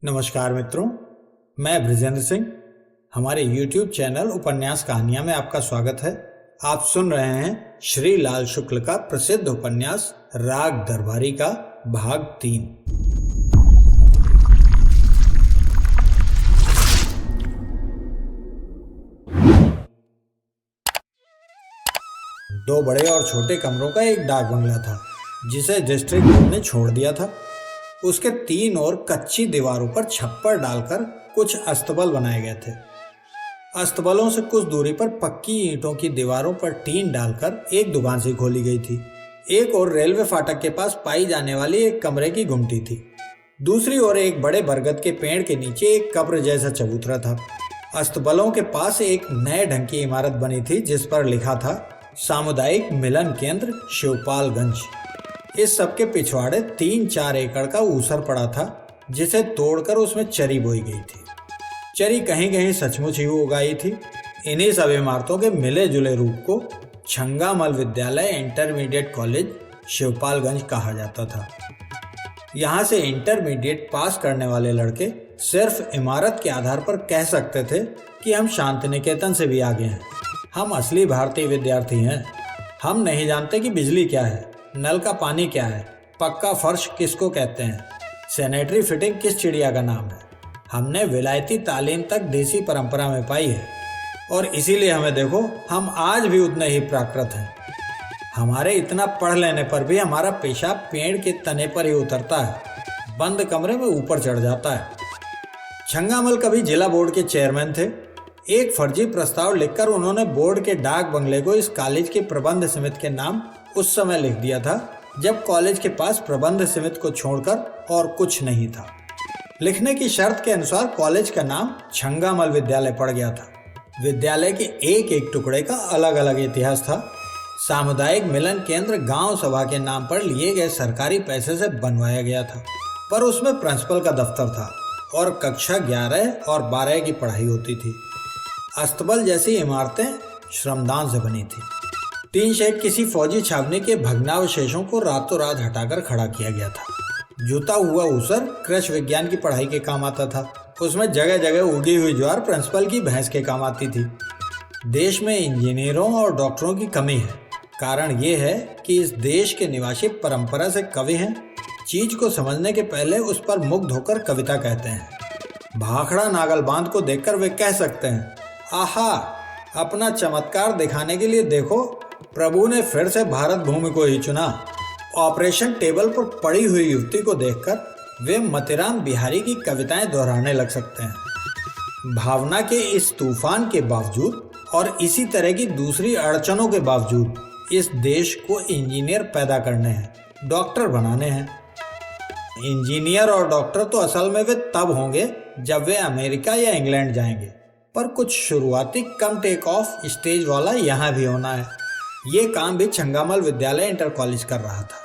नमस्कार मित्रों, मैं ब्रिजेंद्र सिंह। हमारे YouTube चैनल उपन्यास कहानियां में आपका स्वागत है। आप सुन रहे हैं श्री लाल शुक्ल का प्रसिद्ध उपन्यास राग दरबारी का भाग 3। दो बड़े और छोटे कमरों का एक डाक बंगला था जिसे डिस्ट्रिक्ट बोर्ड ने छोड़ दिया था। उसके तीन ओर कच्ची दीवारों पर छप्पर डालकर कुछ अस्तबल बनाए गए थे। अस्तबलों से कुछ दूरी पर पक्की ईंटों की दीवारों पर टीन डालकर एक दुकान सी खोली गई थी। एक ओर रेलवे फाटक के पास पाई जाने वाली एक कमरे की गुमटी थी। दूसरी ओर एक बड़े बरगद के पेड़ के नीचे एक कब्र जैसा चबूतरा था। अस्तबलों के पास एक नए ढंग की इमारत बनी थी जिस पर लिखा था सामुदायिक मिलन केंद्र शिवपालगंज। इस सब के पिछवाड़े 3-4 एकड़ का ऊसर पड़ा था जिसे तोड़कर उसमें चरी बोई गई थी। चरी कहीं कहीं सचमुच ही उगाई थी। इन्हीं सब इमारतों के मिले जुले रूप को छंगामल विद्यालय इंटरमीडिएट कॉलेज शिवपालगंज कहा जाता था। यहाँ से इंटरमीडिएट पास करने वाले लड़के सिर्फ इमारत के आधार पर कह सकते थे कि हम शांति निकेतन से भी आगे हैं, हम असली भारतीय विद्यार्थी हैं। हम नहीं जानते कि बिजली क्या है, नल का पानी क्या है, पक्का फर्श किसको कहते हैं, सैनिटरी फिटिंग किस चिड़िया का नाम है। हमने विलायती तालीम तक देसी परंपरा में पाई है और इसीलिए हमें देखो, हम आज भी उतने ही प्राकृत हैं। हमारे इतना पढ़ लेने पर भी हमारा पेशाब पेड़ के तने पर ही उतरता है, बंद कमरे में ऊपर चढ़ जाता है। छंगामल कभी जिला बोर्ड के चेयरमैन थे। एक फर्जी प्रस्ताव लिखकर उन्होंने बोर्ड के डाक बंगले को इस कॉलेज के प्रबंध समिति के नाम उस समय लिख दिया था जब कॉलेज के पास प्रबंध समिति को छोड़कर और कुछ नहीं था। लिखने की शर्त के अनुसार कॉलेज का नाम छंगामल विद्यालय पड़ गया था। विद्यालय के एक एक टुकड़े का अलग अलग इतिहास था। सामुदायिक मिलन केंद्र गांव सभा के नाम पर लिए गए सरकारी पैसे से बनवाया गया था, पर उसमें प्रिंसिपल का दफ्तर था और कक्षा 11 और 12 की पढ़ाई होती थी। अस्तबल जैसी इमारतें श्रमदान से बनी थी। टीन शेड किसी फौजी छावनी के भग्नावशेषों को रातों रात हटाकर खड़ा किया गया था। जुता हुआ ऊसर कृषि विज्ञान की पढ़ाई के काम आता था। उसमें जगह जगह उगी हुई ज्वार प्रिंसिपल की भैंस के काम आती थी। देश में इंजीनियरों और डॉक्टरों की कमी है। कारण ये है कि इस देश के निवासी परंपरा से कवि हैं। चीज को समझने के पहले उस पर मुग्ध होकर कविता कहते हैं। भाखड़ा नागल बांध को देखकर वे कह सकते हैं, आहा, अपना चमत्कार दिखाने के लिए देखो, प्रभु ने फिर से भारत भूमि को ही चुना। ऑपरेशन टेबल पर पड़ी हुई युवती को देखकर वे मतिराम बिहारी की कविताएं दोहराने लग सकते हैं। भावना के इस तूफान के बावजूद और इसी तरह की दूसरी अड़चनों के बावजूद इस देश को इंजीनियर पैदा करने हैं, डॉक्टर बनाने हैं। इंजीनियर और डॉक्टर तो असल में वे तब होंगे जब वे अमेरिका या इंग्लैंड जाएंगे, पर कुछ शुरुआती कम टेक ऑफ स्टेज वाला यहाँ भी होना है। ये काम भी छंगामल विद्यालय इंटर कॉलेज कर रहा था।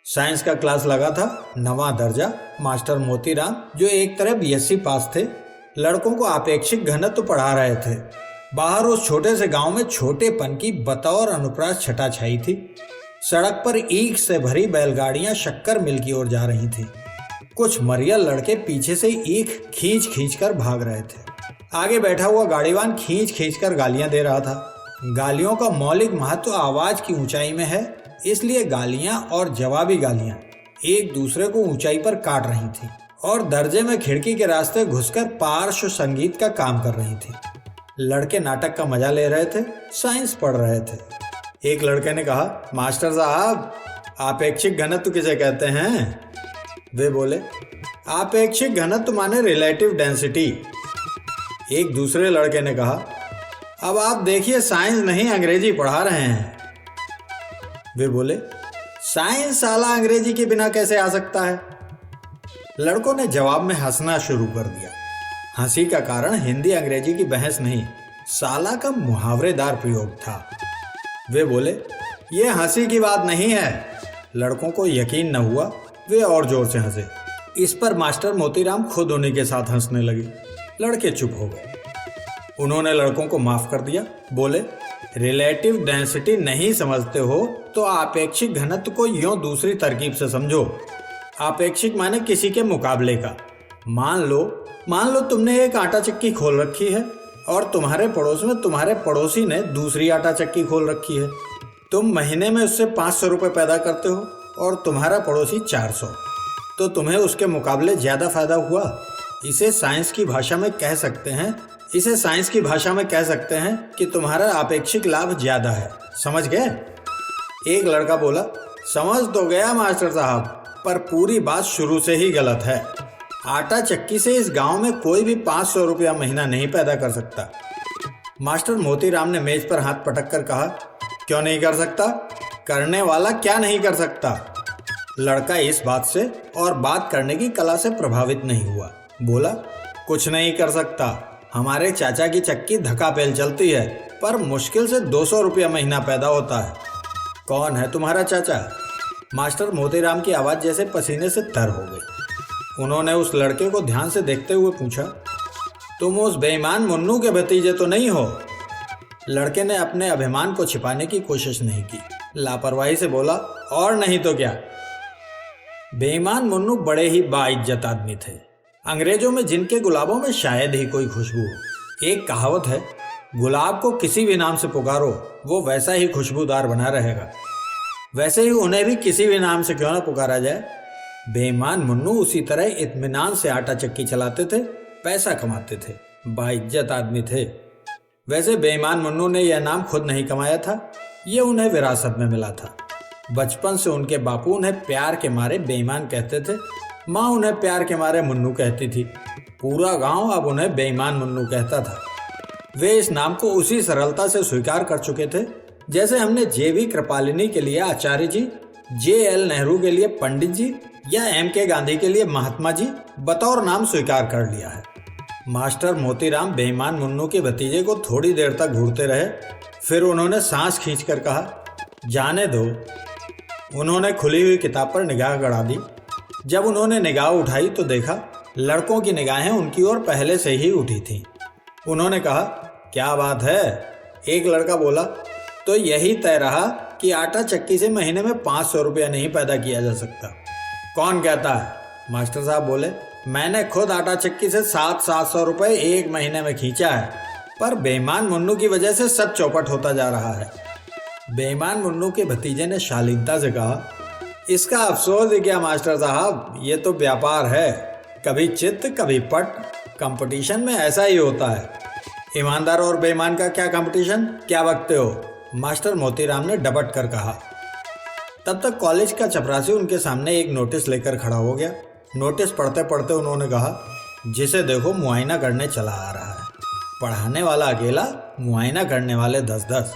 साइंस का क्लास लगा था। 9वां दर्जा। मास्टर मोतीराम, जो एक तरह बीएससी पास थे, लड़कों को आपेक्षिक घनत्व पढ़ा रहे थे। बाहर उस छोटे से गांव में छोटेपन की बतौर अनुप्रास छटा छाई थी। सड़क पर ईख से भरी बैलगाड़ियां शक्कर मिल की ओर जा रही थी। कुछ मरियल लड़के पीछे से ईख खींच खींच कर भाग रहे थे। आगे बैठा हुआ गाड़ीवान खींच खींच कर गालियां दे रहा था। गालियों का मौलिक महत्व आवाज की ऊंचाई में है, इसलिए गालियां और जवाबी गालियां एक दूसरे को ऊंचाई पर काट रही थी और दर्जे में खिड़की के रास्ते घुसकर पार्श्व संगीत का काम कर रही थी। लड़के नाटक का मजा ले रहे थे, साइंस पढ़ रहे थे। एक लड़के ने कहा, मास्टर साहब, आपेक्षिक घनत्व किसे कहते हैं? वे बोले, आपेक्षिक घनत्व माने रिलेटिव डेंसिटी। एक दूसरे लड़के ने कहा, अब आप देखिए, साइंस नहीं अंग्रेजी पढ़ा रहे हैं। वे बोले, साइंस साला अंग्रेजी के बिना कैसे आ सकता है? लड़कों ने जवाब में हंसना शुरू कर दिया। हंसी का कारण हिंदी अंग्रेजी की बहस नहीं, साला का मुहावरेदार प्रयोग था। वे बोले, ये हंसी की बात नहीं है। लड़कों को यकीन न हुआ, वे और जोर से हंसे। इस पर मास्टर मोतीराम खुद उन्हीं के साथ हंसने लगे। लड़के चुप हो गए। उन्होंने लड़कों को माफ कर दिया। बोले, रिलेटिव डेंसिटी नहीं समझते हो तो आपेक्षिक घनत्व को यूं दूसरी तरकीब से समझो। आपेक्षिक माने किसी के मुकाबले का, मान लो तुमने एक आटा चक्की खोल रखी है और तुम्हारे पड़ोस में तुम्हारे पड़ोसी ने दूसरी आटा चक्की खोल रखी है। तुम महीने में उससे 500 रुपये पैदा करते हो और तुम्हारा पड़ोसी 400, तो तुम्हें उसके मुकाबले ज़्यादा फायदा हुआ। इसे साइंस की भाषा में कह सकते हैं कि तुम्हारा अपेक्षित लाभ ज़्यादा है। समझ गए? एक लड़का बोला, समझ तो गया मास्टर साहब, पर पूरी बात शुरू से ही गलत है। आटा चक्की से इस गांव में कोई भी 500 रुपया महीना नहीं पैदा कर सकता। मास्टर मोतीराम ने मेज पर हाथ पटक कर कहा, क्यों नहीं कर सकता? करने वाला क्या नहीं कर सकता? लड़का इस बात से और बात करने की कला से प्रभावित नहीं हुआ। बोला, कुछ नहीं कर सकता। हमारे चाचा की चक्की धक्का-पेल चलती है, पर मुश्किल से 200 रुपया महीना पैदा होता है। कौन है तुम्हारा चाचा? मास्टर मोतीराम की आवाज़ जैसे पसीने से तर हो गई। उन्होंने उस लड़के को ध्यान से देखते हुए पूछा, तुम उस बेईमान मुन्नू के भतीजे तो नहीं हो? लड़के ने अपने अभिमान को छिपाने की कोशिश नहीं की, लापरवाही से बोला, और नहीं तो क्या। बेईमान मुन्नू बड़े ही बाइज्जत आदमी थे। अंग्रेजों में जिनके गुलाबों में शायद ही कोई खुशबू हो। एक कहावत है, गुलाब को किसी भी नाम से पुकारो वो वैसा ही खुशबूदार बना रहेगा। वैसे ही उन्हें भी किसी भी नाम से क्यों ना पुकारा जाए। बेईमान मुन्नू उसी तरह इत्मीनान से आटा चक्की चलाते थे, पैसा कमाते थे, बाइज्जत आदमी थे। वैसे बेईमान मुन्नू ने यह नाम खुद नहीं कमाया था, ये उन्हें विरासत में मिला था। बचपन से उनके बापू उन्हें प्यार के मारे बेईमान कहते थे, माँ उन्हें प्यार के मारे मुन्नू कहती थी। पूरा गांव अब उन्हें बेईमान मुन्नू कहता था। वे इस नाम को उसी सरलता से स्वीकार कर चुके थे जैसे हमने जेवी कृपालिनी के लिए आचार्य जी, JL नेहरू के लिए पंडित जी या MK गांधी के लिए महात्मा जी बतौर नाम स्वीकार कर लिया है। मास्टर मोतीराम बेईमान मुन्नू के भतीजे को थोड़ी देर तक घूरते रहे, फिर उन्होंने सांस खींचकर कहा, जाने दो। उन्होंने खुली हुई किताब पर निगाह गड़ा दी। जब उन्होंने निगाह उठाई तो देखा लड़कों की निगाहें उनकी ओर पहले से ही उठी थीं। उन्होंने कहा, क्या बात है? एक लड़का बोला, तो यही तय रहा कि आटा चक्की से महीने में 500 रुपया नहीं पैदा किया जा सकता। कौन कहता है? मास्टर साहब बोले, मैंने खुद आटा चक्की से 700 रुपये एक महीने में खींचा है, पर बेईमान मुन्नू की वजह से सब चौपट होता जा रहा है। बेईमान मुन्नू के भतीजे ने शालीनता से कहा, इसका अफसोस है क्या मास्टर साहब, ये तो व्यापार है, कभी चित्त कभी पट, कंपटीशन में ऐसा ही होता है। ईमानदार और बेईमान का क्या कंपटीशन, क्या बकते हो? मास्टर मोतीराम ने डबट कर कहा। तब तक कॉलेज का चपरासी उनके सामने एक नोटिस लेकर खड़ा हो गया। नोटिस पढ़ते पढ़ते उन्होंने कहा, जिसे देखो मुआयना करने चला आ रहा है। पढ़ाने वाला अकेला, मुआयना करने वाले 10-10।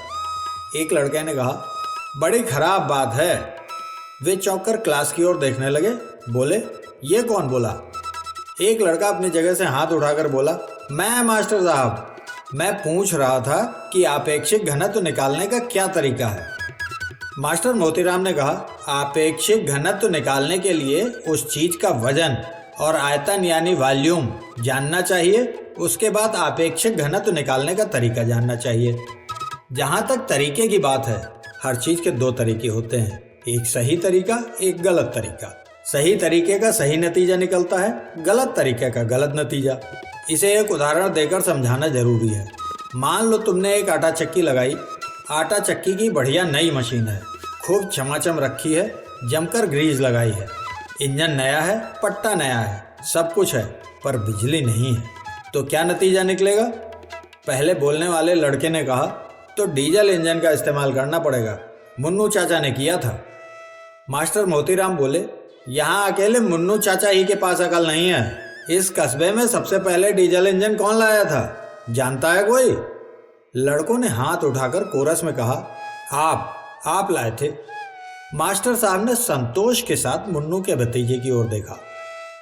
एक लड़के ने कहा, बड़ी खराब बात है। वे चौंक कर क्लास की ओर देखने लगे। बोले, ये कौन बोला? एक लड़का अपनी जगह से हाथ उठाकर बोला, मैं मास्टर साहब, मैं पूछ रहा था कि आपेक्षिक घनत्व निकालने का क्या तरीका है। मास्टर मोतीराम ने कहा, आपेक्षिक घनत्व निकालने के लिए उस चीज का वजन और आयतन यानी वॉल्यूम जानना चाहिए। उसके बाद आपेक्षिक घनत्व निकालने का तरीका जानना चाहिए। जहाँ तक तरीके की बात है, हर चीज के 2 तरीके होते हैं, एक सही तरीका, एक गलत तरीका। सही तरीके का सही नतीजा निकलता है, गलत तरीके का गलत नतीजा। इसे एक उदाहरण देकर समझाना जरूरी है। मान लो तुमने एक आटा चक्की लगाई। आटा चक्की की बढ़िया नई मशीन है, खूब चमाचम रखी है, जमकर ग्रीस लगाई है, इंजन नया है, पट्टा नया है, सब कुछ है, पर बिजली नहीं है। तो क्या नतीजा निकलेगा? पहले बोलने वाले लड़के ने कहा, तो डीजल इंजन का इस्तेमाल करना पड़ेगा, मुन्नू चाचा ने किया था। मास्टर मोतीराम बोले, यहाँ अकेले मुन्नू चाचा ही के पास अकल नहीं है। इस कस्बे में सबसे पहले डीजल इंजन कौन लाया था, जानता है कोई? लड़कों ने हाथ उठाकर कोरस में कहा, आप लाए थे। मास्टर साहब ने संतोष के साथ मुन्नू के भतीजे की ओर देखा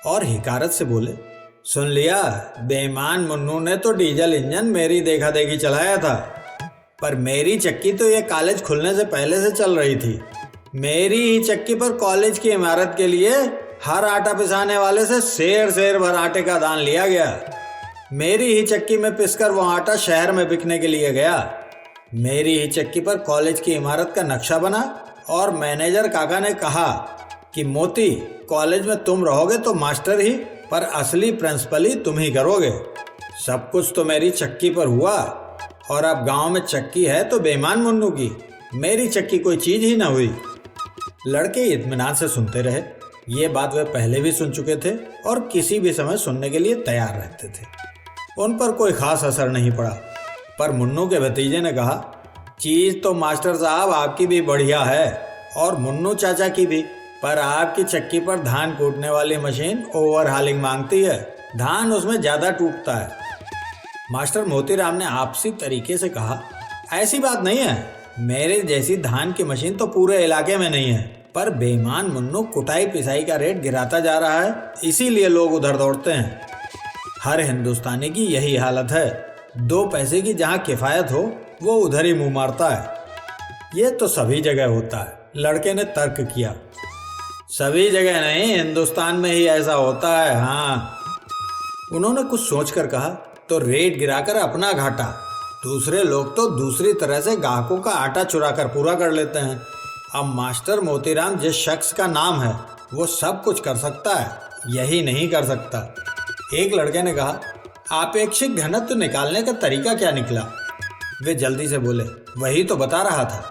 और हिकारत से बोले, सुन लिया, बेईमान मुन्नू ने तो डीजल इंजन मेरी देखा देखी चलाया था, पर मेरी चक्की तो ये कॉलेज खुलने से पहले से चल रही थी। मेरी ही चक्की पर कॉलेज की इमारत के लिए हर आटा पिसाने वाले से शेर भर आटे का दान लिया गया। मेरी ही चक्की में पिसकर वो आटा शहर में बिकने के लिए गया। मेरी ही चक्की पर कॉलेज की इमारत का नक्शा बना और मैनेजर काका ने कहा कि मोती, कॉलेज में तुम रहोगे तो मास्टर ही, पर असली प्रिंसिपल ही तुम ही करोगे। सब कुछ तो मेरी चक्की पर हुआ, और अब गांव में चक्की है तो बेईमान मुन्नू की, मेरी चक्की कोई चीज ही ना हुई। लड़के इत्मीनान से सुनते रहे। ये बात वे पहले भी सुन चुके थे और किसी भी समय सुनने के लिए तैयार रहते थे। उन पर कोई खास असर नहीं पड़ा। पर मुन्नू के भतीजे ने कहा, चीज तो मास्टर साहब आपकी भी बढ़िया है और मुन्नू चाचा की भी, पर आपकी चक्की पर धान कूटने वाली मशीन ओवरहालिंग मांगती है, धान उसमें ज्यादा टूटता है। मास्टर मोतीराम ने आपसी तरीके से कहा, ऐसी बात नहीं है, मेरे जैसी धान की मशीन तो पूरे इलाके में नहीं है, पर बेईमान मुन्नू कुटाई पिसाई का रेट गिराता जा रहा है, इसीलिए लोग उधर दौड़ते हैं। हर हिंदुस्तानी की यही हालत है, 2 पैसे की जहाँ किफायत हो वो उधर ही मुंह मारता है। ये तो सभी जगह होता है, लड़के ने तर्क किया। सभी जगह नहीं, हिंदुस्तान में ही ऐसा होता है। हाँ, उन्होंने कुछ सोचकर कहा, तो रेट गिराकर अपना घाटा, दूसरे लोग तो दूसरी तरह से ग्राहकों का आटा चुरा कर पूरा कर लेते हैं। अब मास्टर मोतीराम जिस शख्स का नाम है वो सब कुछ कर सकता है, यही नहीं कर सकता। एक लड़के ने कहा, आपेक्षिक घनत्व निकालने का तरीका क्या निकला? वे जल्दी से बोले, वही तो बता रहा था।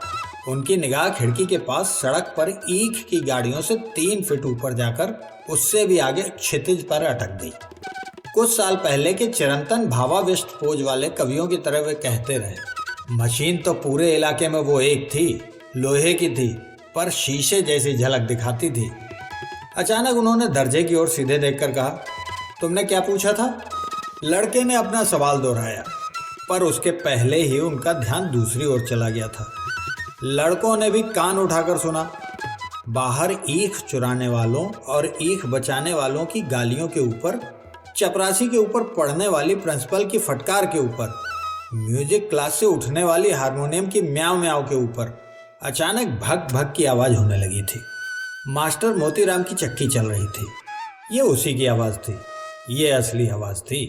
उनकी निगाह खिड़की के पास सड़क पर ईख की गाड़ियों से 3 फीट ऊपर जाकर उससे भी आगे क्षितिज पर अटक गई। कुछ साल पहले के चिरंतन भावाविष्ट पोज वाले कवियों की तरह वे कहते रहे, मशीन तो पूरे इलाके में वो एक थी, लोहे की थी, पर शीशे जैसी झलक दिखाती थी। अचानक उन्होंने दर्जे की ओर सीधे देखकर कहा, तुमने क्या पूछा था? लड़के ने अपना सवाल दोहराया, पर उसके पहले ही उनका ध्यान दूसरी ओर चला गया था। लड़कों ने भी कान उठाकर सुना। बाहर ईख चुराने वालों और ईख बचाने वालों की गालियों के ऊपर, चपरासी के ऊपर पढ़ने वाली प्रिंसिपल की फटकार के ऊपर, म्यूजिक क्लास से उठने वाली हारमोनियम की म्याव म्याव के ऊपर अचानक भग भग की आवाज होने लगी थी। मास्टर मोतीराम की चक्की चल रही थी। ये उसी की आवाज थी, ये असली आवाज थी।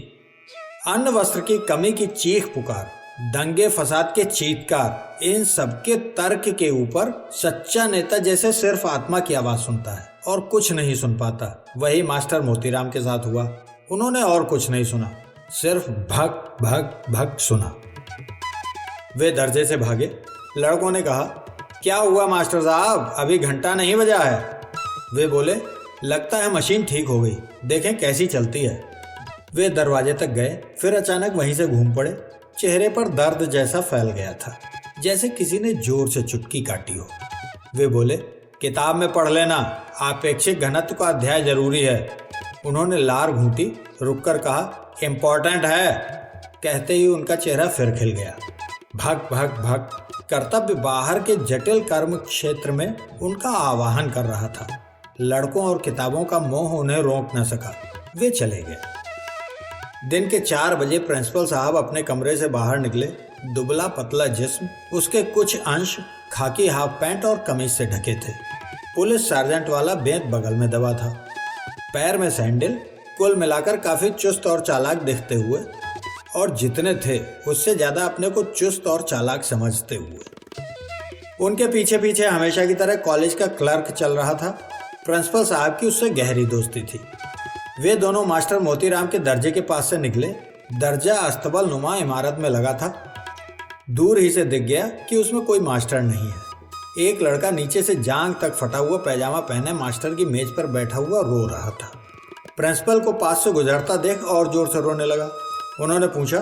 अन्न वस्त्र की कमी की चीख पुकार, दंगे फसाद के चीत्कार, इन सबके तर्क के ऊपर सच्चा नेता जैसे सिर्फ आत्मा की आवाज सुनता है और कुछ नहीं सुन पाता। वही मास्टर मोतीराम के साथ हुआ। उन्होंने और कुछ नहीं सुना, सिर्फ भग भग भग सुना। वे दर्जे से भागे। लड़कों ने कहा, क्या हुआ मास्टर साहब, अभी घंटा नहीं बजा है? वे बोले, लगता है मशीन ठीक हो गई, देखें कैसी चलती है। वे दरवाजे तक गए, फिर अचानक वहीं से घूम पड़े। चेहरे पर दर्द जैसा फैल गया था, जैसे किसी ने जोर से चुटकी काटी हो। वे बोले, किताब में पढ़ लेना, आपेक्षिक घनत्व का अध्याय जरूरी है। उन्होंने लार घूंटी, रुककर कहा, इम्पोर्टेंट है। कहते ही उनका चेहरा फिर खिल गया। भग भग भग कर्तव्य बाहर के जटिल कर्म क्षेत्र में उनका आवाहन कर रहा था। लड़कों और किताबों का मोह उन्हें रोक न सका। वे चले गए। दिन के 4 बजे प्रिंसिपल साहब अपने कमरे से बाहर निकले। दुबला पतला जिस्म, उसके कुछ अंश खाकी हाफ पैंट और कमीज से ढके थे। पुलिस सार्जेंट वाला बेंत बगल में दबा था, पैर में सैंडल। कुल मिलाकर काफी चुस्त और चालाक दिखते हुए, और जितने थे उससे ज्यादा अपने को चुस्त और चालाक समझते हुए। उनके पीछे पीछे हमेशा की तरह कॉलेज का क्लर्क चल रहा था। प्रिंसिपल साहब की उससे गहरी दोस्ती थी। वे दोनों मास्टर मोतीराम के दर्जे के पास से निकले। दर्जा अस्तबल नुमा इमारत में लगा था। दूर ही से दिख गया कि उसमें कोई मास्टर नहीं है। एक लड़का नीचे से जांघ तक फटा हुआ पैजामा पहने मास्टर की मेज पर बैठा हुआ रो रहा था। प्रिंसिपल को पास से गुजरता देख और जोर से रोने लगा। उन्होंने पूछा,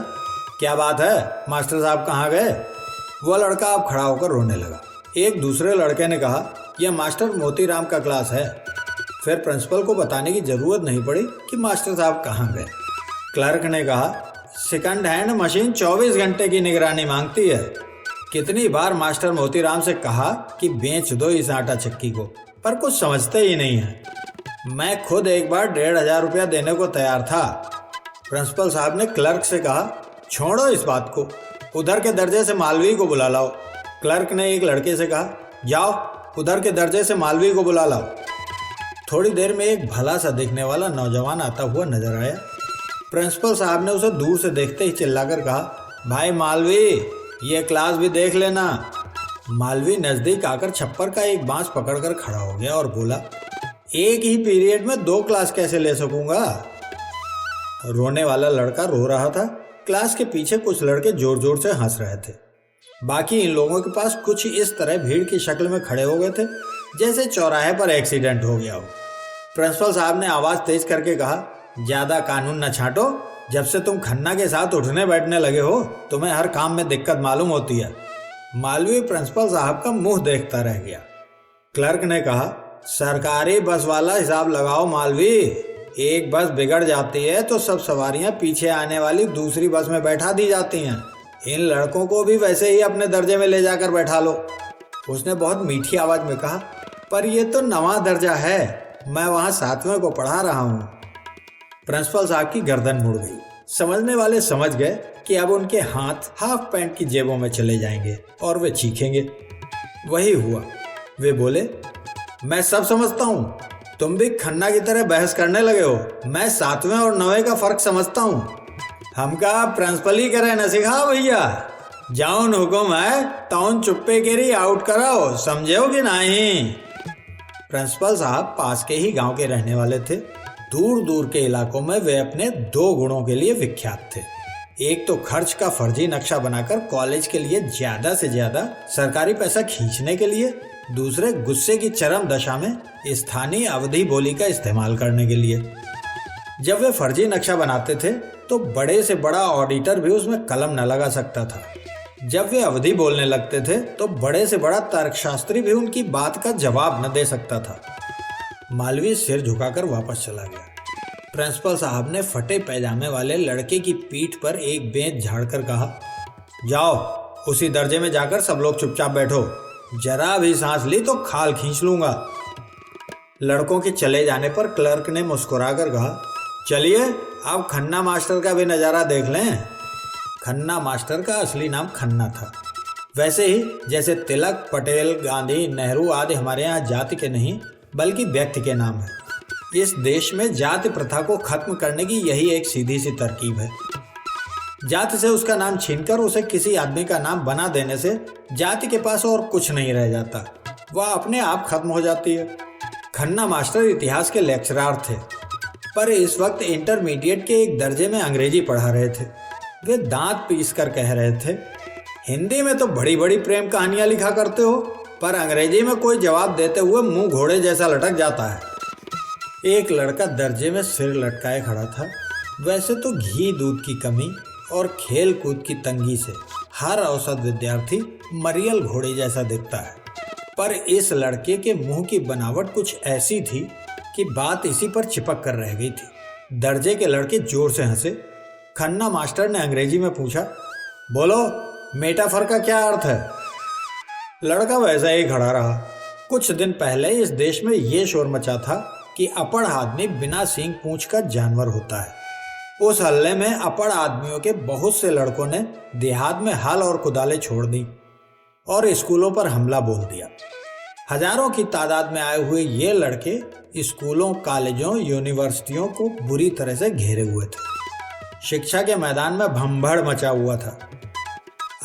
क्या बात है, मास्टर साहब कहाँ गए? वह लड़का अब खड़ा होकर रोने लगा। एक दूसरे लड़के ने कहा, यह मास्टर मोतीराम का क्लास है। फिर प्रिंसिपल को बताने की जरूरत नहीं पड़ी कि मास्टर साहब कहाँ गए। क्लर्क ने कहा, सेकंड हैंड मशीन 24 घंटे की निगरानी मांगती है। कितनी बार मास्टर मोतीराम से कहा कि बेच दो इस आटा चक्की को, पर कुछ समझते ही नहीं है। मैं खुद एक बार 1500 रुपया देने को तैयार था। प्रिंसिपल साहब ने क्लर्क से कहा, छोड़ो इस बात को, उधर के दर्जे से मालवी को बुला लाओ। क्लर्क ने एक लड़के से कहा, जाओ उधर के दर्जे से मालवी को बुला लाओ। थोड़ी देर में एक भला सा दिखने वाला नौजवान आता हुआ नजर आया। प्रिंसिपल साहब ने उसे दूर से देखते ही चिल्लाकर कहा, भाई मालवी, ये क्लास भी देख लेना। मालवी नजदीक आकर छप्पर का एक बांस पकड़कर खड़ा हो गया और बोला, एक ही पीरियड में 2 क्लास कैसे ले सकूंगा? रोने वाला लड़का रो रहा था। क्लास के पीछे कुछ लड़के जोर जोर से हंस रहे थे। बाकी इन लोगों के पास कुछ इस तरह भीड़ की शक्ल में खड़े हो गए थे जैसे चौराहे पर एक्सीडेंट हो गया हो। प्रिंसिपल साहब ने आवाज तेज करके कहा, ज्यादा कानून न छांटो। जब से तुम खन्ना के साथ उठने बैठने लगे हो तुम्हें हर काम में दिक्कत मालूम होती है। मालवी प्रिंसिपल साहब का मुंह देखता रह गया। क्लर्क ने कहा, सरकारी बस वाला हिसाब लगाओ मालवी। एक बस बिगड़ जाती है तो सब सवारियां पीछे आने वाली दूसरी बस में बैठा दी जाती हैं। इन लड़कों को भी वैसे ही अपने दर्जे में ले जाकर बैठा लो। उसने बहुत मीठी आवाज में कहा, पर यह तो नवा दर्जा है, मैं वहां 7वें को पढ़ा रहा हूं। प्रिंसिपल साहब की गर्दन मुड़ गई। समझने वाले समझ गए कि अब उनके हाथ हाफ पैंट की जेबों में चले जाएंगे और वे चीखेंगे। वही हुआ। वे बोले, मैं सब समझता हूं, तुम भी खन्ना की तरह बहस करने लगे हो। मैं 7वें और 9वें का फर्क समझता हूं। हमका प्रिंसिपल ही करे न सिखा भैया। जाउन हुकुम है तौन चुप्पे केरी आउट कराओ, समझे हो कि नहीं। प्रिंसिपल साहब पास के ही गांव के रहने वाले थे। दूर दूर के इलाकों में वे अपने 2 गुणों के लिए विख्यात थे। एक तो खर्च का फर्जी नक्शा बनाकर कॉलेज के लिए ज्यादा से ज्यादा सरकारी पैसा खींचने के लिए, दूसरे गुस्से की चरम दशा में स्थानीय अवधी बोली का इस्तेमाल करने के लिए। जब वे फर्जी नक्शा बनाते थे तो बड़े से बड़ा ऑडिटर भी उसमें कलम न लगा सकता था। जब वे अवधि बोलने लगते थे तो बड़े से बड़ा तर्कशास्त्री भी उनकी बात का जवाब न दे सकता था। मालवी सिर झुकाकर वापस चला गया। प्रिंसिपल साहब ने फटे पैजामे वाले लड़के की पीठ पर एक बेंच झाड़कर कहा, जाओ उसी दर्जे में जाकर सब लोग चुपचाप बैठो। जरा भी सांस ली तो खाल खींच लूंगा। लड़कों के चले जाने पर क्लर्क ने मुस्कुराकर कहा, चलिए आप खन्ना मास्टर का भी नज़ारा देख लें। खन्ना मास्टर का असली नाम खन्ना था। वैसे ही जैसे तिलक, पटेल, गांधी, नेहरू आदि हमारे यहाँ जाति के नहीं बल्कि व्यक्ति के नाम है। इस देश में जाति प्रथा को खत्म करने की यही एक सीधी सी तरकीब है। जाति से उसका नाम छीनकर उसे किसी आदमी का नाम बना देने से जाति के पास और कुछ नहीं रह जाता, वह अपने आप खत्म हो जाती है। खन्ना मास्टर इतिहास के लेक्चरार थे, पर इस वक्त इंटरमीडिएट के एक दर्जे में अंग्रेजी पढ़ा रहे थे। वे दांत पीस कर कह रहे थे, हिंदी में तो बड़ी बड़ी प्रेम कहानियां लिखा करते हो, पर अंग्रेजी में कोई जवाब देते हुए मुंह घोड़े जैसा लटक जाता है। एक लड़का दर्जे में सिर लटकाए खड़ा था। वैसे तो घी दूध की कमी और खेल कूद की तंगी से हर औसत विद्यार्थी मरियल घोड़े जैसा दिखता है, पर इस लड़के के मुंह की बनावट कुछ ऐसी थी कि बात इसी पर चिपक कर रह गई थी। दर्जे के लड़के जोर से हंसे। खन्ना मास्टर ने अंग्रेजी में पूछा, बोलो मेटाफर का क्या अर्थ है। लड़का वैसा ही खड़ा रहा। कुछ दिन पहले इस देश में ये शोर मचा था कि अपढ़ आदमी बिना सींग पूंछ का जानवर होता है। उस हल्ले में अपढ़ आदमियों के बहुत से लड़कों ने देहात में हल और कुदालें छोड़ दी और स्कूलों पर हमला बोल दिया। हजारों की तादाद में आए हुए ये लड़के स्कूलों, कॉलेजों, यूनिवर्सिटियों को बुरी तरह से घेरे हुए थे। शिक्षा के मैदान में भंभड़ मचा हुआ था।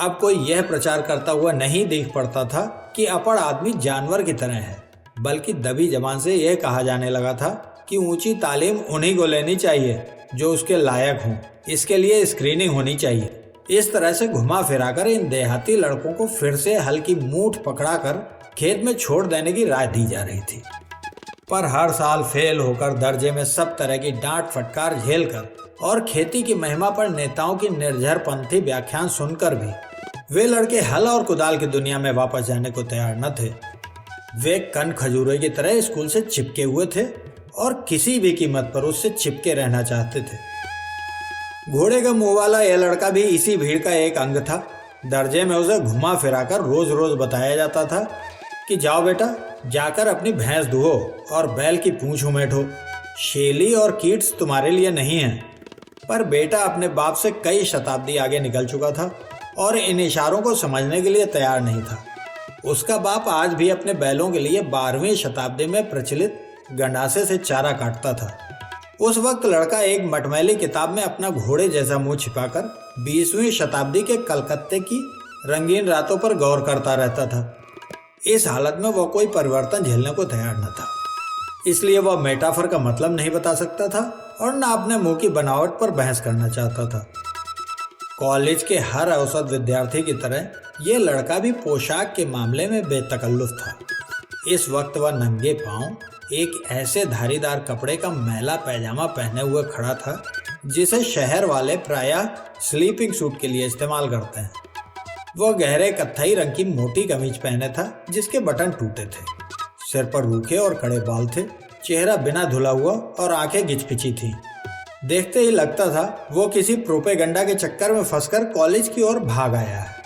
अब कोई यह प्रचार करता हुआ नहीं दिख पड़ता था कि अपढ़ आदमी जानवर की तरह है, बल्कि दबी जबान से यह कहा जाने लगा था कि ऊंची तालीम उन्हीं को लेनी चाहिए जो उसके लायक हों। इसके लिए स्क्रीनिंग होनी चाहिए। इस तरह से घुमा फिराकर इन देहाती लड़कों को फिर से हल्की मूठ पकड़ाकर खेत में छोड़ देने की राय दी जा रही थी। पर हर साल फेल होकर दर्जे में सब तरह की डांट फटकार झेलकर और खेती की महिमा पर नेताओं की निर्झरपंथी व्याख्यान सुनकर भी वे लड़के हल और कुदाल की दुनिया में वापस जाने को तैयार न थे। वे कन खजूरे की तरह स्कूल से चिपके हुए थे और किसी भी कीमत पर उससे चिपके रहना चाहते थे। घोड़े का मुंह वाला यह लड़का भी इसी भीड़ का एक अंग था। दर्जे में उसे घुमा फिराकर रोज रोज बताया जाता था कि जाओ बेटा, जाकर अपनी भैंस दुहो और बैल की पूंछ उमेटो। शेली और कीट्स तुम्हारे लिए नहीं है। पर बेटा अपने बाप से कई शताब्दी आगे निकल चुका था और इन इशारों को समझने के लिए तैयार नहीं था। उसका बाप आज भी अपने बैलों के लिए 12वीं शताब्दी में प्रचलित गंडासे से चारा काटता था। उस वक्त लड़का एक मटमैली किताब में अपना घोड़े जैसा मुंह छिपाकर 20वीं शताब्दी के कलकत्ते की रंगीन रातों पर गौर करता रहता था। इस हालत में वह कोई परिवर्तन झेलने को तैयार न था। इसलिए वह मेटाफर का मतलब नहीं बता सकता था और न अपने मुंह की बनावट पर बहस करना चाहता था। कॉलेज के हर औसत विद्यार्थी की तरह ये लड़का भी पोशाक के मामले में बेतकल्लुफ था। इस वक्त वह नंगे पांव एक ऐसे धारीदार कपड़े का मैला पैजामा पहने हुए खड़ा था जिसे शहर वाले प्रायः स्लीपिंग सूट के लिए इस्तेमाल करते हैं। वह गहरे कत्थई रंग की मोटी कमीज पहने था जिसके बटन टूटे थे। सिर पर रूखे और कड़े बाल थे, चेहरा बिना धुला हुआ और आंखें गिचपिची थी। देखते ही लगता था वो किसी प्रोपेगेंडा के चक्कर में फंसकर कॉलेज की ओर भाग आया है।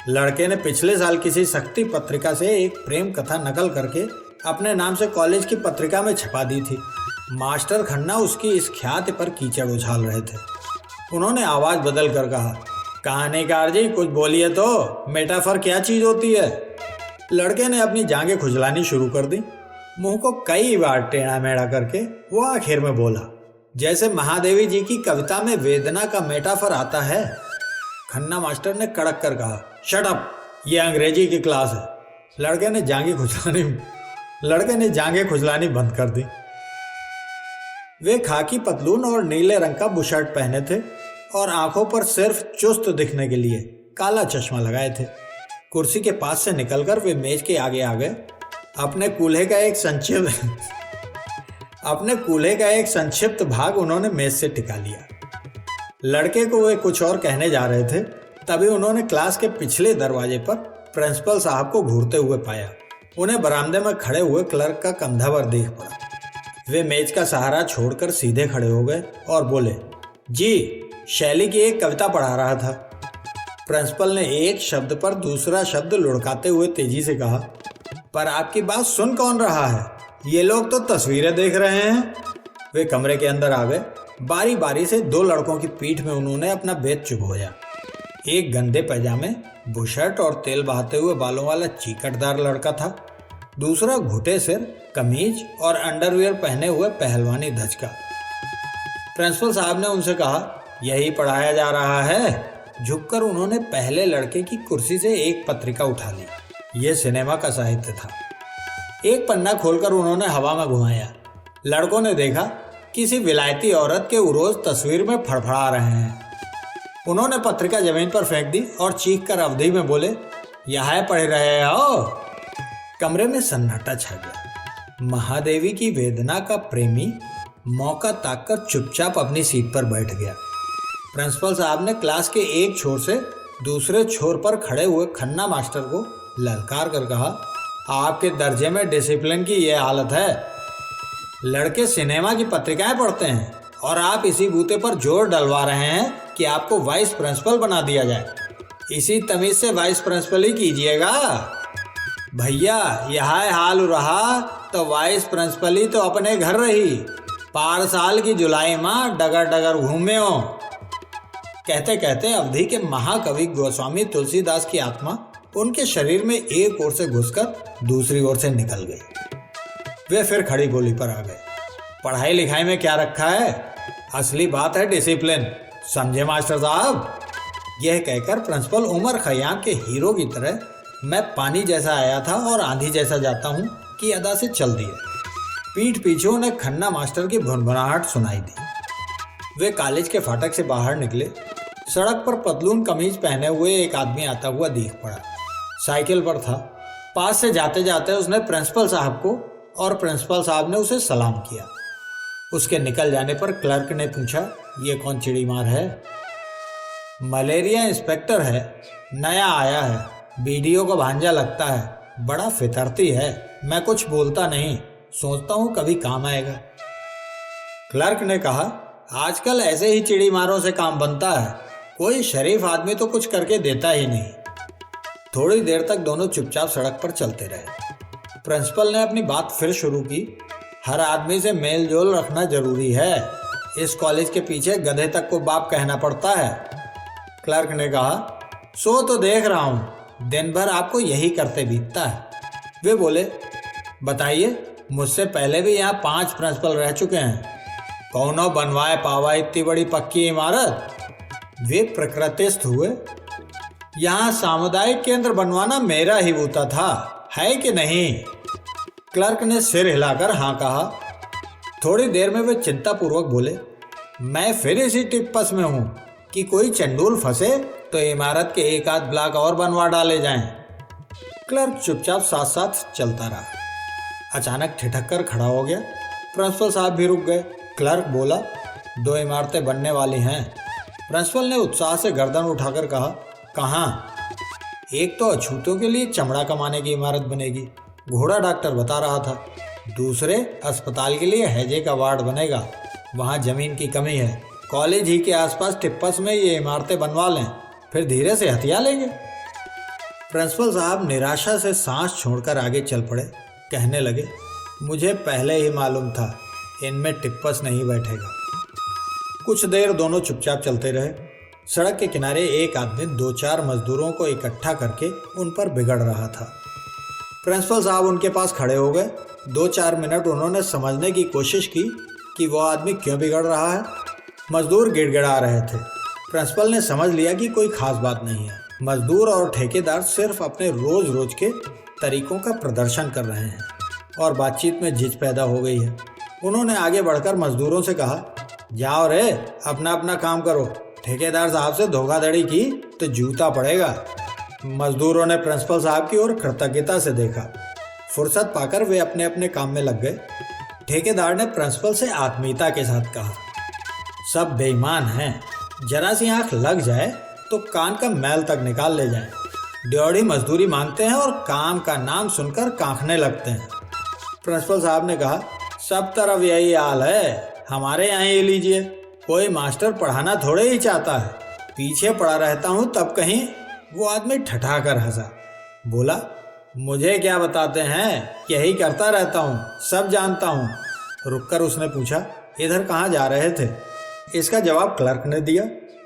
लड़के ने पिछले साल किसी शक्ति पत्रिका से एक प्रेम कथा नकल करके अपने नाम से कॉलेज की पत्रिका में छपा दी थी। मास्टर खन्ना उसकी इस ख्याति पर कीचड़ उछाल रहे थे। उन्होंने आवाज बदल कर कहा, कहानीकार जी कुछ बोलिए तो, मेटाफर क्या चीज होती है? लड़के ने अपनी जांघें खुजलानी शुरू कर दी। मुंह को कई बार टेढ़ा मेढ़ा करके वो आखिर में बोला, जैसे महादेवी जी की कविता में वेदना का मेटाफर आता है। खन्ना मास्टर ने कड़क कर कहा, शट अप, ये अंग्रेजी की क्लास है। लड़के ने जांघें खुजलानी बंद कर दी। वे खाकी पतलून और नीले रंग का बुशर्ट पहने थे और आंखों पर सिर्फ चुस्त दिखने के लिए काला चश्मा लगाए थे। कुर्सी के पास से निकलकर वे मेज के आगे आ गए। अपने कूल्हे का एक संक्षिप्त भाग उन्होंने मेज से टिका लिया। लड़के को वे कुछ और कहने जा रहे थे, तभी उन्होंने क्लास के पिछले दरवाजे पर प्रिंसिपल साहब को घूरते हुए पाया। उन्हें बरामदे में खड़े हुए क्लर्क का कंधा भर देख पड़ा। वे मेज का सहारा छोड़कर सीधे खड़े हो गए और बोले, जी शैली की एक कविता पढ़ा रहा था। प्रिंसिपल ने एक शब्द पर दूसरा शब्द लुढ़काते हुए तेजी से कहा, पर आपकी बात सुन कौन रहा है? ये लोग तो तस्वीरें देख रहे हैं। वे कमरे के अंदर आ गए। बारी बारी से दो लड़कों की पीठ में उन्होंने अपना भेद चुभोया। एक गंदे पैजामे, बुशर्ट और तेल बहाते हुए बालों वाला चीकटदार लड़का था। दूसरा घुटे सिर, कमीज और अंडरवियर पहने हुए पहलवानी धचका। प्रिंसिपल साहब ने उनसे कहा, यही पढ़ाया जा रहा है? झुककर उन्होंने पहले लड़के की कुर्सी से एक पत्रिका उठा ली। यह सिनेमा का साहित्य था। एक पन्ना खोलकर उन्होंने हवा में घुमाया। लड़कों ने देखा किसी विलायती औरत के उरोज तस्वीर में फड़फड़ा रहे हैं। उन्होंने पत्रिका जमीन पर फेंक दी और चीखकर अवधि में बोले, यह पढ़ रहे हो? कमरे में सन्नाटा छा गया। महादेवी की वेदना का प्रेमी मौका ताककर चुपचाप अपनी सीट पर बैठ गया। प्रिंसिपल साहब ने क्लास के एक छोर से दूसरे छोर पर खड़े हुए खन्ना मास्टर को ललकार कर कहा, आपके दर्जे में डिसिप्लिन की यह हालत है? लड़के सिनेमा की पत्रिकाएं पढ़ते हैं और आप इसी बूते पर जोर डलवा रहे हैं कि आपको वाइस प्रिंसिपल बना दिया जाए। इसी तमीज से वाइस प्रिंसिपल ही कीजिएगा। भैया यह हाल रहा तो वाइस प्रिंसिपल ही तो अपने घर रही। पार साल की जुलाई माँ डगर डगर घूमे हो। कहते कहते अवधि के महाकवि गोस्वामी तुलसीदास की आत्मा उनके शरीर में एक ओर से घुसकर दूसरी ओर से निकल गई। वे फिर खड़ी बोली पर आ गए, पढ़ाई लिखाई में क्या रखा है? असली बात है डिसिप्लिन, समझे मास्टर साहब? यह कहकर प्रिंसिपल उमर खयाम के हीरो की तरह मैं पानी जैसा आया था और आंधी जैसा जाता हूँ की अदा से चल दिए। पीठ पीछे उन्हें खन्ना मास्टर की भुनभुनाहट सुनाई दी। वे कॉलेज के फाटक से बाहर निकले। सड़क पर पतलून कमीज पहने हुए एक आदमी आता हुआ दिख पड़ा। साइकिल पर था। पास से जाते जाते उसने प्रिंसिपल साहब को और प्रिंसिपल साहब ने उसे सलाम किया। उसके निकल जाने पर क्लर्क ने पूछा, ये कौन चिड़ीमार है? मलेरिया इंस्पेक्टर है, नया आया है, बीडीओ का भांजा लगता है, बड़ा फितरती है। मैं कुछ बोलता नहीं, सोचता हूँ कभी काम आएगा। क्लर्क ने कहा, आजकल ऐसे ही चिड़ीमारों से काम बनता है, कोई शरीफ आदमी तो कुछ करके देता ही नहीं। थोड़ी देर तक दोनों चुपचाप सड़क पर चलते रहे। प्रिंसिपल ने अपनी बात फिर शुरू की, हर आदमी से मेल जोल रखना जरूरी है। इस कॉलेज के पीछे गधे तक को बाप कहना पड़ता है। क्लर्क ने कहा, सो तो देख रहा हूँ, दिन भर आपको यही करते बीतता है। वे बोले, बताइए, मुझसे पहले भी यहाँ 5 प्रिंसिपल रह चुके हैं, कौनो बनवाए पावा इतनी बड़ी पक्की इमारत? वे प्रकृतिस्थ हुए। यहाँ सामुदायिक केंद्र बनवाना मेरा ही बूता था, है कि नहीं? क्लर्क ने सिर हिलाकर हाँ कहा। थोड़ी देर में वे चिंतापूर्वक बोले, मैं फिर इसी टिप्पस में हूँ कि कोई चंडूल फंसे तो इमारत के एक आध ब्लॉक और बनवा डाले जाएं। क्लर्क चुपचाप साथ साथ चलता रहा। अचानक ठिठक कर खड़ा हो गया। प्रिंसिपल साहब भी रुक गए। क्लर्क बोला, 2 इमारतें बनने वाली हैं। प्रिंसिपल ने उत्साह से गर्दन उठाकर कहा, कहाँ? एक तो अछूतों के लिए चमड़ा कमाने की इमारत बनेगी, घोड़ा डॉक्टर बता रहा था। दूसरे अस्पताल के लिए हैजे का वार्ड बनेगा, वहाँ जमीन की कमी है। कॉलेज ही के आसपास टिप्पस में ये इमारतें बनवा लें, फिर धीरे से हथिया लेंगे। प्रिंसिपल साहब निराशा से सांस छोड़कर आगे चल पड़े। कहने लगे, मुझे पहले ही मालूम था इनमें टिप्पस नहीं बैठेगा। कुछ देर दोनों चुपचाप चलते रहे। सड़क के किनारे एक आदमी 2-4 मजदूरों को इकट्ठा करके उन पर बिगड़ रहा था। प्रिंसिपल साहब उनके पास खड़े हो गए। 2-4 मिनट उन्होंने समझने की कोशिश की कि वो आदमी क्यों बिगड़ रहा है। मजदूर गिड़गिड़ा रहे थे। प्रिंसिपल ने समझ लिया कि कोई खास बात नहीं है। मजदूर और ठेकेदार सिर्फ अपने रोज रोज के तरीकों का प्रदर्शन कर रहे हैं और बातचीत में झिझक पैदा हो गई है। उन्होंने आगे बढ़कर मजदूरों से कहा, जाओ रे, अपना अपना काम करो। ठेकेदार साहब से धोखाधड़ी की तो जूता पड़ेगा। मजदूरों ने प्रिंसिपल साहब की ओर कृतज्ञता से देखा। फुर्सत पाकर वे अपने अपने काम में लग गए। ठेकेदार ने प्रिंसिपल से आत्मीयता के साथ कहा, सब बेईमान हैं, जरा सी आंख लग जाए तो कान का मैल तक निकाल ले जाएं। ड्योढ़ी मजदूरी मांगते हैं और काम का नाम सुनकर कांखने लगते हैं। प्रिंसिपल साहब ने कहा, सब तरफ यही हाल है, हमारे यहाँ ये लीजिए। कोई मास्टर पढ़ाना थोड़े ही चाहता है। पीछे पड़ा रहता हूँ तब कहीं। वो आदमी ठठा कर हंसा। बोला, मुझे क्या बताते हैं, यही करता रहता हूँ, सब जानता हूँ। रुककर उसने पूछा, इधर कहाँ जा रहे थे? इसका जवाब क्लर्क ने दिया,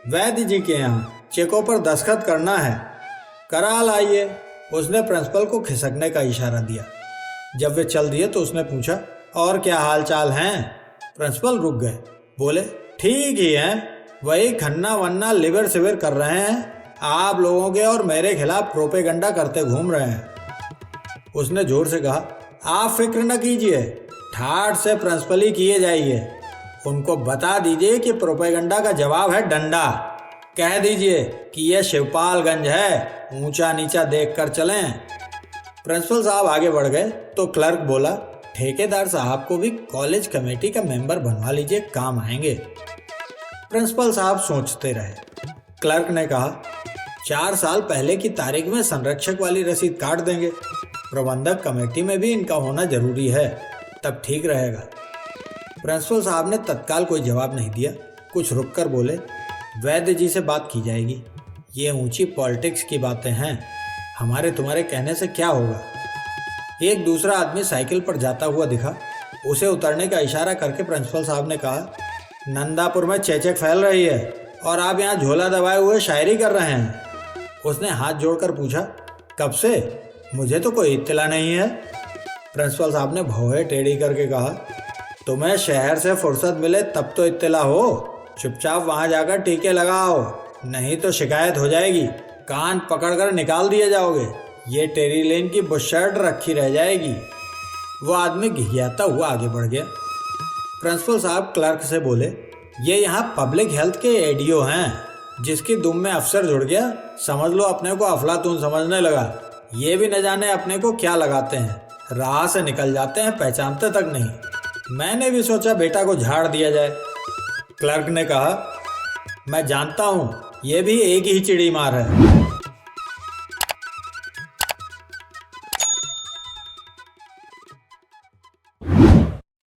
वैद्य जी के यहाँ चेकों पर दस्तखत करना है, करा लाइए। उसने प्रिंसिपल को खिसकने का इशारा दिया। जब वे चल दिए तो उसने पूछा, और क्या हाल चाल हैं? प्रिंसिपल रुक गए। बोले, ठीक ही हैं, वही खन्ना वन्ना लिवर सिवर कर रहे हैं, आप लोगों के और मेरे खिलाफ प्रोपेगंडा करते घूम रहे हैं। उसने जोर से कहा, आप फिक्र न कीजिए, ठाठ से प्रिंसिपल ही किए जाइए। उनको बता दीजिए कि प्रोपेगंडा का जवाब है डंडा। कह दीजिए कि यह शिवपालगंज है, ऊंचा नीचा देख कर चलें। प्रिंसिपल साहब आगे बढ़ गए तो क्लर्क बोला, ठेकेदार साहब को भी कॉलेज कमेटी का मेंबर बनवा लीजिए, काम आएंगे। प्रिंसिपल साहब सोचते रहे। क्लर्क ने कहा, 4 साल पहले की तारीख में संरक्षक वाली रसीद काट देंगे। प्रबंधक कमेटी में भी इनका होना जरूरी है, तब ठीक रहेगा। प्रिंसिपल साहब ने तत्काल कोई जवाब नहीं दिया। कुछ रुककर बोले, वैद्य जी से बात की जाएगी। ये ऊंची पॉलिटिक्स की बातें हैं, हमारे तुम्हारे कहने से क्या होगा। एक दूसरा आदमी साइकिल पर जाता हुआ दिखा। उसे उतरने का इशारा करके प्रिंसिपल साहब ने कहा, नंदापुर में चेचक फैल रही है और आप यहाँ झोला दबाए हुए शायरी कर रहे हैं। उसने हाथ जोड़कर पूछा, कब से? मुझे तो कोई इत्तला नहीं है। प्रिंसिपल साहब ने भौहें टेढ़ी करके कहा, तुम्हें शहर से फुर्सत मिले तब तो इत्तला हो। चुपचाप वहाँ जाकर टीके लगाओ, नहीं तो शिकायत हो जाएगी, कान पकड़कर निकाल दिए जाओगे, ये टेरी लेन की बुशर्ट रखी रह जाएगी। वो आदमी घिघियाता हुआ आगे बढ़ गया। प्रिंसिपल साहब क्लर्क से बोले, ये यहाँ पब्लिक हेल्थ के एडीओ हैं, जिसकी दुम में अफसर जुड़ गया समझ लो अपने को अफलातून समझने लगा। ये भी न जाने अपने को क्या लगाते हैं, राह से निकल जाते हैं, पहचानते तक नहीं। मैंने भी सोचा बेटा को झाड़ दिया जाए। क्लर्क ने कहा, मैं जानता हूँ ये भी एक ही चिड़ी मार है।